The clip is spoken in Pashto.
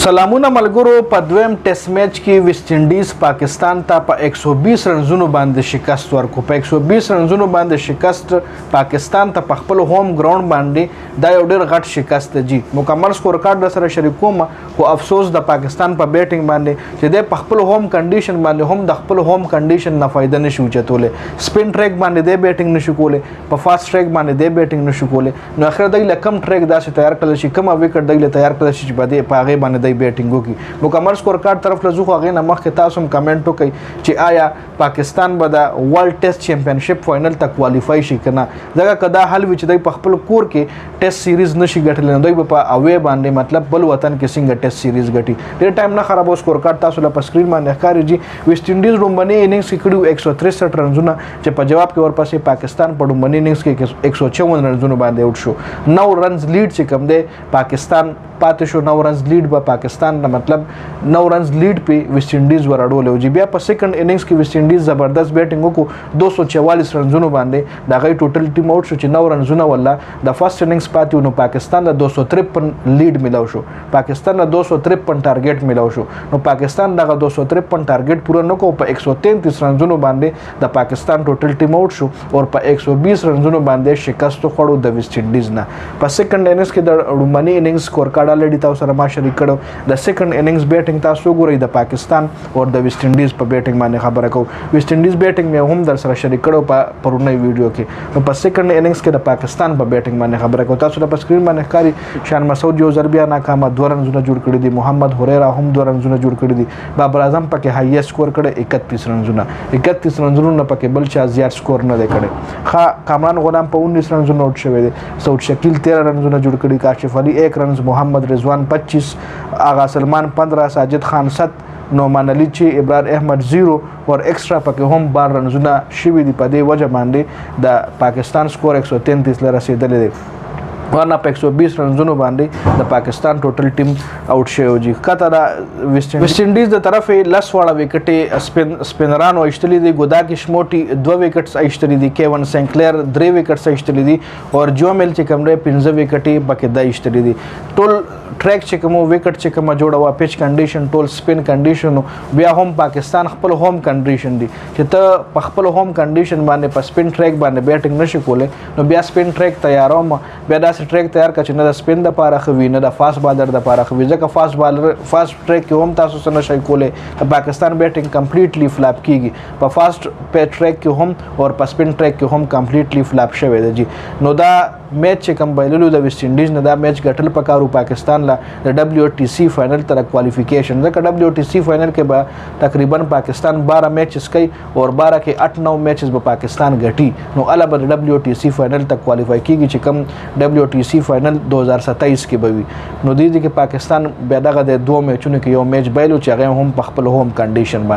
سلامونه ملګرو. په دویم ټیسټ میچ کې ویسٹ انډیز پاکستان ته په 120 رنزونو باندې شکست ورکړو. په 120 رنزونو باندې شکست پاکستان ته په خپل هوم ګراوند باندې دا یو ډېر غټ شکست دی. مکمل سکور کارډ سره شریکوم، خو افسوس د پاکستان په بیټنګ باندې چې د خپل هوم کنډیشن باندې هم د خپل هوم کنډیشن نه فائدہ نشو چتولې. سپین ټریک باندې د بیټنګ نشو کولې، په فاست ټریک باندې د بیټنګ نشو کولې. نو اخر د لکم ټریک داسې تیار کړل چې کومه وکټ د تیار کړل چې په دې پاغه باندې بیټینګ وکي. مکمل سکور کارډ طرف له زوخه غینه مخکې تاسو هم کمنټ وکړئ چې آیا پاکستان به د ورلد ټیسټ چیمپیونشپ فائنل ته کوالیفای شي کنه. ځکه کدا حل وچ د خپل کور کې ټیسټ سیریز نشي ګټل، نو دوی په اوی باندې مطلب بل وطن کې څنګه ټیسټ سیریز ګټي. ډېر ټایم نه خرابو. سکور کارډ تاسو له سکرین باندې ښکاري. ویسٹ انډیز رومبني اننګز کې کړیو 163 رنزونه، چې په جواب کې ورپسې پاکستان په رومبني اننګز کې 154 رنزونه باندې اوټ شو. 9 رنز لیډ چې کوم دی پاکستان پاتې شو. 9 رنز لیډ به پاکستان نه مطلب 9 رنز لیډ په ویسٹ انډیز ورړول او بیا په سیکنډ اننګز کې ویسٹ انډیز زبردست بیټینګ وکړو 244 رنزونو باندې. دا غي ټوټل ټیم اوټ شو چې 9 رنزونه ولا د فرست اننګز پاتې نو پاکستان له 253 لیډ ملاو شو. پاکستان له 253 ټارګټ ملاو شو. نو پاکستان دغه 253 ټارګټ پوره نکو. په 133 رنزونو باندې د پاکستان ټوټل ټیم اوټ شو او په 120 رنزونو باندې شکست خوړو د ویسٹ انډیز نه. په سیکنډ اننګز کې د رومبني اننګز سکور کارډ لړی تاسو سره ما شریک کړو. د سیکنډ اننګز بیټینګ تاسو ګورئ د پاکستان او د ویسٹ انډیز په بیټینګ باندې خبره کوم. ویسٹ انډیز بیټینګ مې هم در سره شریک کړو په پرونی ویډیو کې. نو په سیکنډ اننګز کې د پاکستان په بیټینګ باندې خبره کوم. تاسو په سکرین باندې ښکاري شان مسعود یوځل بیا ناکامه 2 رنزونه جوړ کړی دي. محمد هریرا هم 2 رنزونه جوړ کړی دي. بابر اعظم پکې هایست سکور کړی 31 رنزونه. 31 رنزونه نه پکې بل چا زیات سکور نه دی کړی. کامران غلام په 19 رنزونه اوټ شوی دی. سعود شکیل 13 رنزونه جوړ کړی. کاشف علي 1 رنز، محمد رضوان 25، آغا سلمان 15، ساجد خان 7، نعمان علي چې ابرار احمد 0 اور ایکسترا پکې هم 12 رنزونه شوي دي. په دې وجه باندې د پاکستان سکور 133 لرسېدلی دی. ورنه په 120 رنزونو باندې د پاکستان ټوټل ټیم اوټ شوی دی. کته د ویسٹ انډیز د طرفې 10 واړه وکټې سپینرانو ایشتلې دي. ګوداکش موټي 2 وکټس ایشتلې دي. کیون سینکلیر 3 وکټس ایشتلې دي او جومل چې کوم دی 15 وکټې پکې د ایشتلې دي. ټول ټریک چې کوم وکټ چې کوم جوړه وا پیچ کنډیشن ټول سپین کنډیشن. بیا هم پاکستان خپل هوم کنډیشن دي چې ته په خپل هوم کنډیشن باندې په سپین ټریک باندې بیټینګ نشي کولای. نو بیا سپین ټریک تیاروم، بیا دا ټریک تیار کړه چې نه د سپین د پاره خوي نه د فاست بالر د پاره خوي. ځکه فاست ټریک کې هم تاسو سره نشئ کولای. د پاکستان بیټینګ کمپلیټلی فلاپ کیږي. په فاست ټریک کې هم او په سپین ټریک کې هم کمپلیټلی فلاپ شوی دی. نو دا میچ چې کوم بایللو د ویسٹ انډیز نه دا میچ ګټل پکارو پاکستان لا د دبليو ټي سي فائنل تر کوالیفیکیشن. ځکه دبليو ټي سي فائنل کې به تقریبا پاکستان 12 میچز کوي او 12 کې 8-9 میچز به پاکستان ګټي. نو الا به دبليو ټي سي فائنل ته کوالیفای کیږي چې کوم دبليو ټي سي فائنل 2027 کې به وي. نو دې کې پاکستان بیا دغه د 2 میچونو کې یو میچ بایلو چې هغه هم په خپل هوم کنډیشن باندې